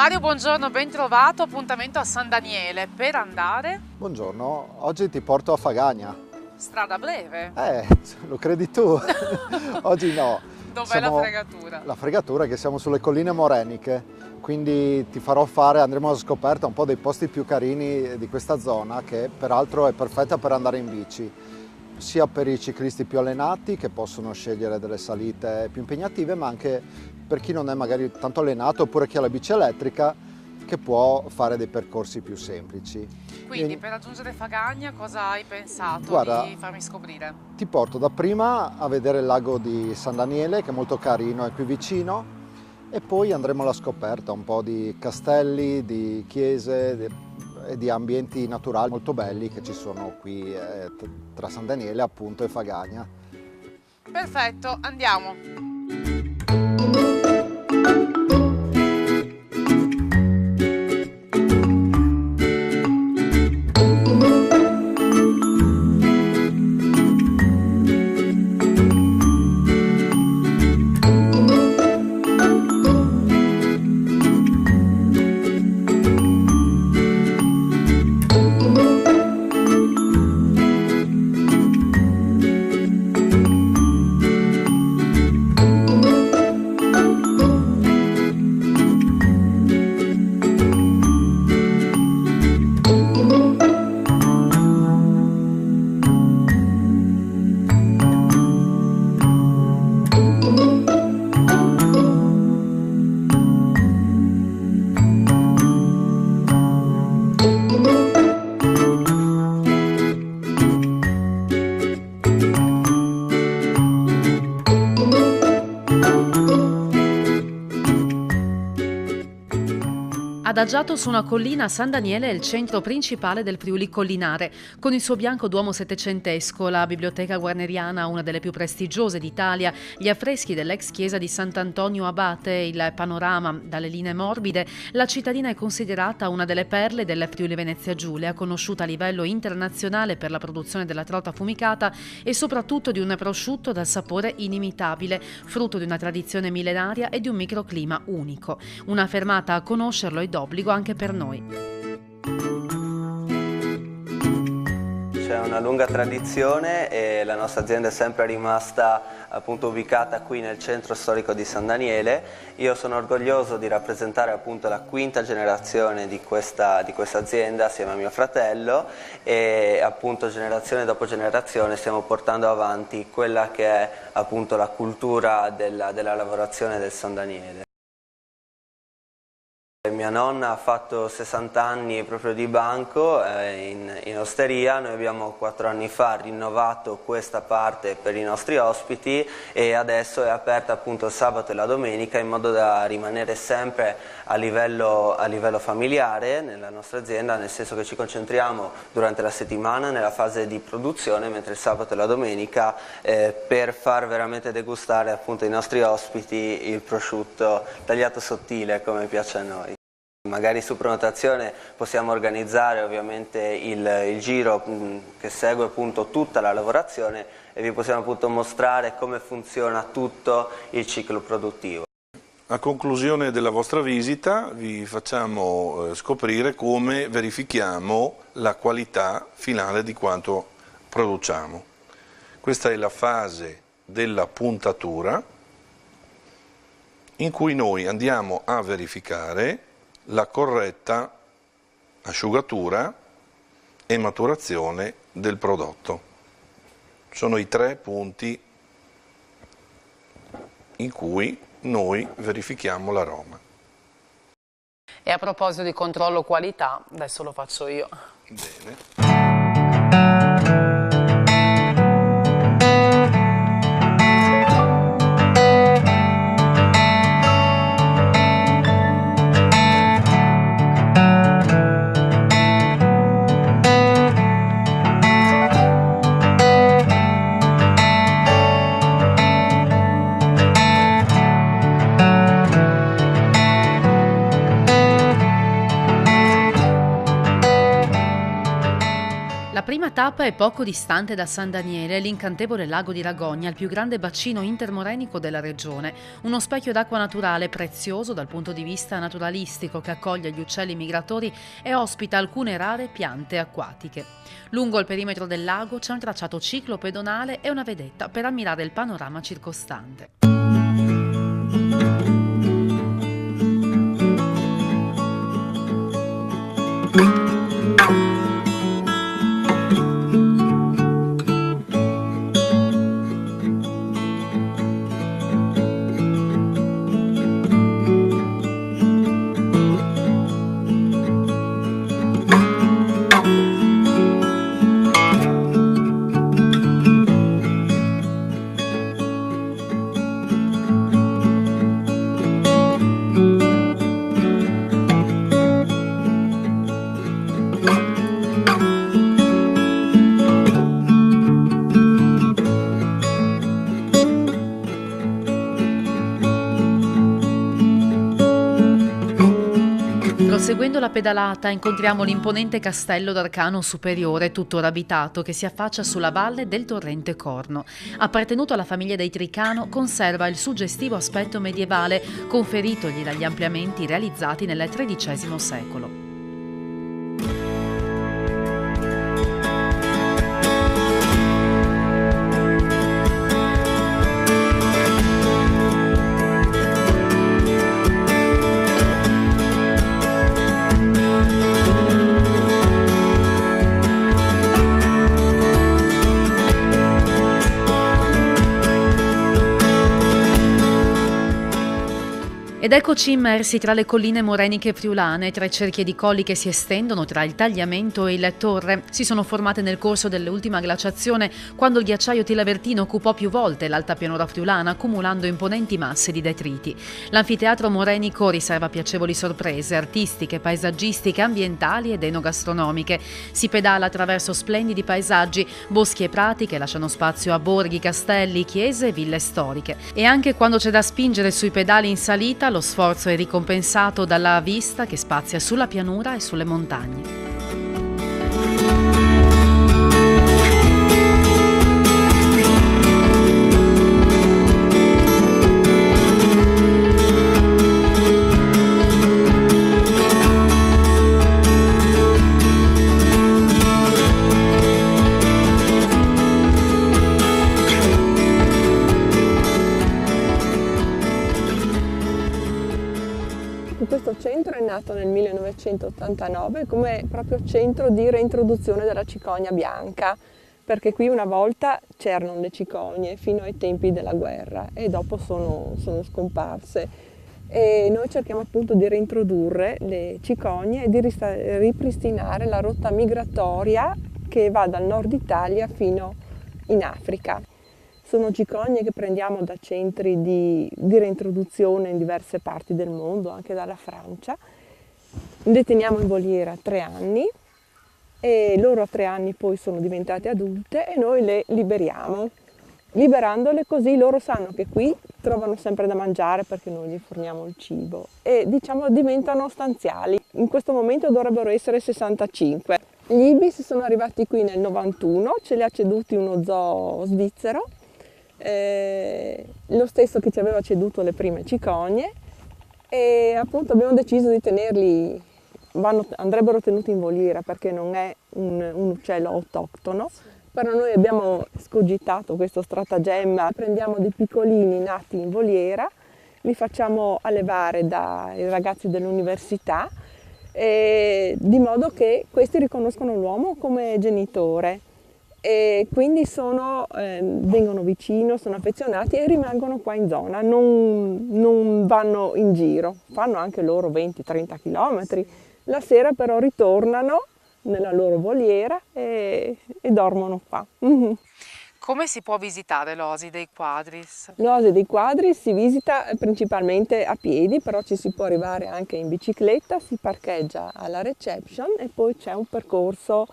Mario, buongiorno, ben trovato, appuntamento a San Daniele per andare? Buongiorno, oggi ti porto a Fagagna. Strada breve? Lo credi tu? Oggi no. Dov'è la fregatura? La fregatura è che siamo sulle colline moreniche, quindi andremo a scoperta un po' dei posti più carini di questa zona, che peraltro è perfetta per andare in bici, sia per i ciclisti più allenati che possono scegliere delle salite più impegnative, ma anche per chi non è magari tanto allenato oppure chi ha la bici elettrica, che può fare dei percorsi più semplici. Quindi per raggiungere Fagagna cosa hai pensato di farmi scoprire? Ti porto dapprima a vedere il lago di San Daniele, che è molto carino, è qui vicino, e poi andremo alla scoperta un po' di castelli, di chiese e di ambienti naturali molto belli che ci sono qui tra San Daniele appunto e Fagagna. Perfetto, andiamo! Adagiato su una collina, San Daniele è il centro principale del Friuli collinare. Con il suo bianco duomo settecentesco, la biblioteca guarneriana, una delle più prestigiose d'Italia, gli affreschi dell'ex chiesa di Sant'Antonio Abate, il panorama dalle linee morbide, la cittadina è considerata una delle perle del Friuli Venezia Giulia, conosciuta a livello internazionale per la produzione della trota affumicata e soprattutto di un prosciutto dal sapore inimitabile, frutto di una tradizione millenaria e di un microclima unico. Una fermata a conoscerlo è d'obbligo anche per noi. C'è una lunga tradizione e la nostra azienda è sempre rimasta appunto ubicata qui nel centro storico di San Daniele. Io sono orgoglioso di rappresentare appunto la quinta generazione di questa azienda assieme a mio fratello e appunto generazione dopo generazione stiamo portando avanti quella che è appunto la cultura della lavorazione del San Daniele. Mia nonna ha fatto 60 anni proprio di banco in osteria, noi abbiamo 4 anni fa rinnovato questa parte per i nostri ospiti e adesso è aperta appunto il sabato e la domenica in modo da rimanere sempre a livello familiare nella nostra azienda, nel senso che ci concentriamo durante la settimana nella fase di produzione, mentre il sabato e la domenica per far veramente degustare appunto ai nostri ospiti il prosciutto tagliato sottile come piace a noi. Magari su prenotazione possiamo organizzare ovviamente il giro che segue appunto tutta la lavorazione e vi possiamo appunto mostrare come funziona tutto il ciclo produttivo. A conclusione della vostra visita vi facciamo scoprire come verifichiamo la qualità finale di quanto produciamo. Questa è la fase della puntatura in cui noi andiamo a verificare la corretta asciugatura e maturazione del prodotto. Sono i 3 punti in cui noi verifichiamo l'aroma. E a proposito di controllo qualità, adesso lo faccio io. Bene. prima tappa è poco distante da San Daniele, l'incantevole lago di Ragogna, il più grande bacino intermorenico della regione. Uno specchio d'acqua naturale prezioso dal punto di vista naturalistico che accoglie gli uccelli migratori e ospita alcune rare piante acquatiche. Lungo il perimetro del lago c'è un tracciato ciclopedonale e una vedetta per ammirare il panorama circostante. Proseguendo la pedalata incontriamo l'imponente castello d'Arcano Superiore, tuttora abitato, che si affaccia sulla valle del torrente Corno. Appartenuto alla famiglia dei Tricano, conserva il suggestivo aspetto medievale conferitogli dagli ampliamenti realizzati nel XIII secolo. Ed eccoci immersi tra le colline moreniche friulane, tra i cerchi di colli che si estendono tra il Tagliamento e il Torre. Si sono formate nel corso dell'ultima glaciazione, quando il ghiacciaio Tilavertino occupò più volte l'alta pianura friulana, accumulando imponenti masse di detriti. L'anfiteatro morenico riserva piacevoli sorprese artistiche, paesaggistiche, ambientali ed enogastronomiche. Si pedala attraverso splendidi paesaggi, boschi e prati che lasciano spazio a borghi, castelli, chiese e ville storiche. E anche quando c'è da spingere sui pedali in salita, lo sforzo è ricompensato dalla vista che spazia sulla pianura e sulle montagne. Questo centro è nato nel 1989 come proprio centro di reintroduzione della cicogna bianca, perché qui una volta c'erano le cicogne fino ai tempi della guerra e dopo sono scomparse. E noi cerchiamo appunto di reintrodurre le cicogne e di ripristinare la rotta migratoria che va dal nord Italia fino in Africa. Sono cicogne che prendiamo da centri di reintroduzione in diverse parti del mondo, anche dalla Francia. Le teniamo in voliera 3 anni e loro a 3 anni poi sono diventate adulte e noi le liberiamo. Liberandole così loro sanno che qui trovano sempre da mangiare perché noi gli forniamo il cibo e diciamo diventano stanziali. In questo momento dovrebbero essere 65. Gli ibis sono arrivati qui nel 91, ce li ha ceduti uno zoo svizzero. Lo stesso che ci aveva ceduto le prime cicogne e appunto abbiamo deciso di tenerli, andrebbero tenuti in voliera perché non è un uccello autoctono, però noi abbiamo scogitato questo stratagemma, prendiamo dei piccolini nati in voliera, li facciamo allevare dai ragazzi dell'università di modo che questi riconoscono l'uomo come genitore. E quindi vengono vicino, sono affezionati e rimangono qua in zona, non vanno in giro, fanno anche loro 20-30 km, la sera però ritornano nella loro voliera e dormono qua. Come si può visitare l'Oasi dei Quadris? L'Oasi dei Quadris si visita principalmente a piedi, però ci si può arrivare anche in bicicletta, si parcheggia alla reception e poi c'è un percorso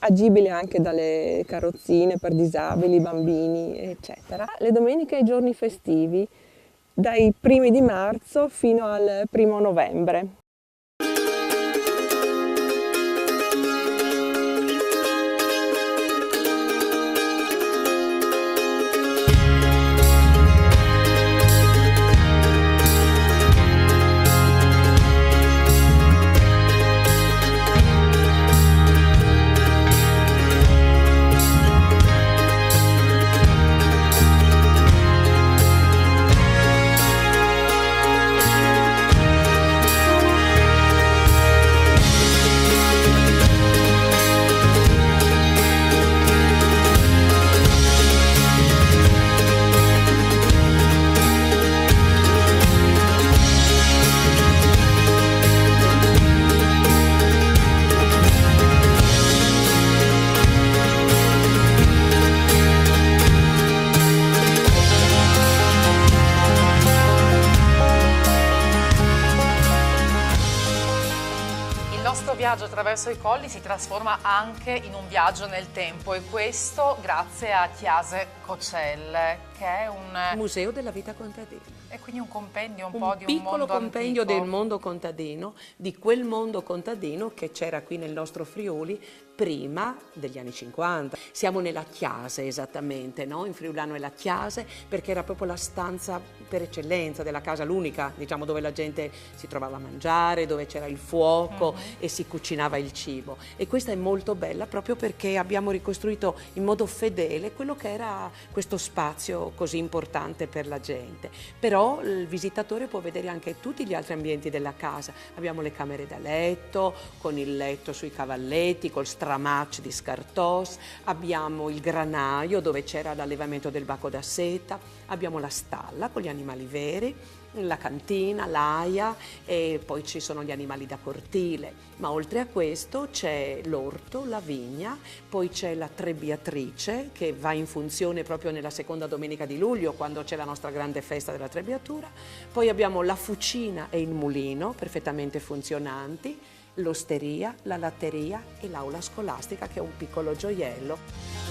agibile anche dalle carrozzine per disabili, bambini, eccetera. Le domeniche e i giorni festivi, dai primi di marzo fino al 1° novembre. nostro viaggio attraverso i colli si trasforma anche in un viaggio nel tempo, e questo grazie a Chiase Cocelle, che è un museo della vita contadina. E quindi un compendio un po' di un piccolo mondo compendio antico. del mondo contadino, di quel mondo contadino che c'era qui nel nostro Friuli prima degli anni 50. Siamo nella Chiase esattamente, no? In friulano è la Chiase, perché era proprio la stanza per eccellenza della casa, l'unica, diciamo, dove la gente si trovava a mangiare, dove c'era il fuoco e si cucinava il cibo. E questa è molto bella proprio perché abbiamo ricostruito in modo fedele quello che era questo spazio così importante per la gente. Però il visitatore può vedere anche tutti gli altri ambienti della casa. Abbiamo le camere da letto, con il letto sui cavalletti, col stramac di Scartós, abbiamo il granaio dove c'era l'allevamento del baco da seta, abbiamo la stalla con gli animali veri, la cantina, l'aia, e poi ci sono gli animali da cortile. Ma oltre a questo c'è l'orto, la vigna, poi c'è la trebbiatrice che va in funzione proprio nella seconda domenica di luglio, quando c'è la nostra grande festa della trebbiatura. Poi abbiamo la fucina e il mulino perfettamente funzionanti, l'osteria, la latteria e l'aula scolastica, che è un piccolo gioiello.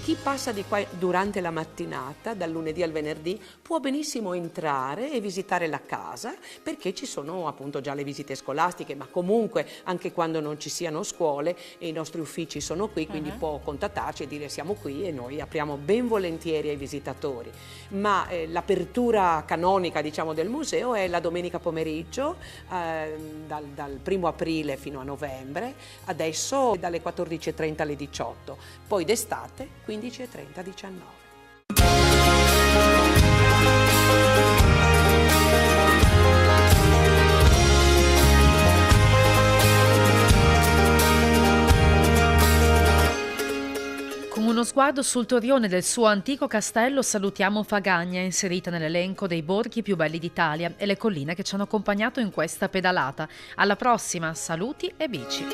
Chi passa di qua durante la mattinata, dal lunedì al venerdì, può benissimo entrare e visitare la casa, perché ci sono appunto già le visite scolastiche, ma comunque anche quando non ci siano scuole e i nostri uffici sono qui, quindi può contattarci e dire siamo qui, e noi apriamo ben volentieri ai visitatori. Ma l'apertura canonica, diciamo, del museo è la domenica pomeriggio, dal 1° aprile fino a novembre, adesso dalle 14:30 alle 18, poi d'estate 15:30, 19. Con uno sguardo sul torrione del suo antico castello salutiamo Fagagna, inserita nell'elenco dei borghi più belli d'Italia, e le colline che ci hanno accompagnato in questa pedalata. Alla prossima, saluti e bici!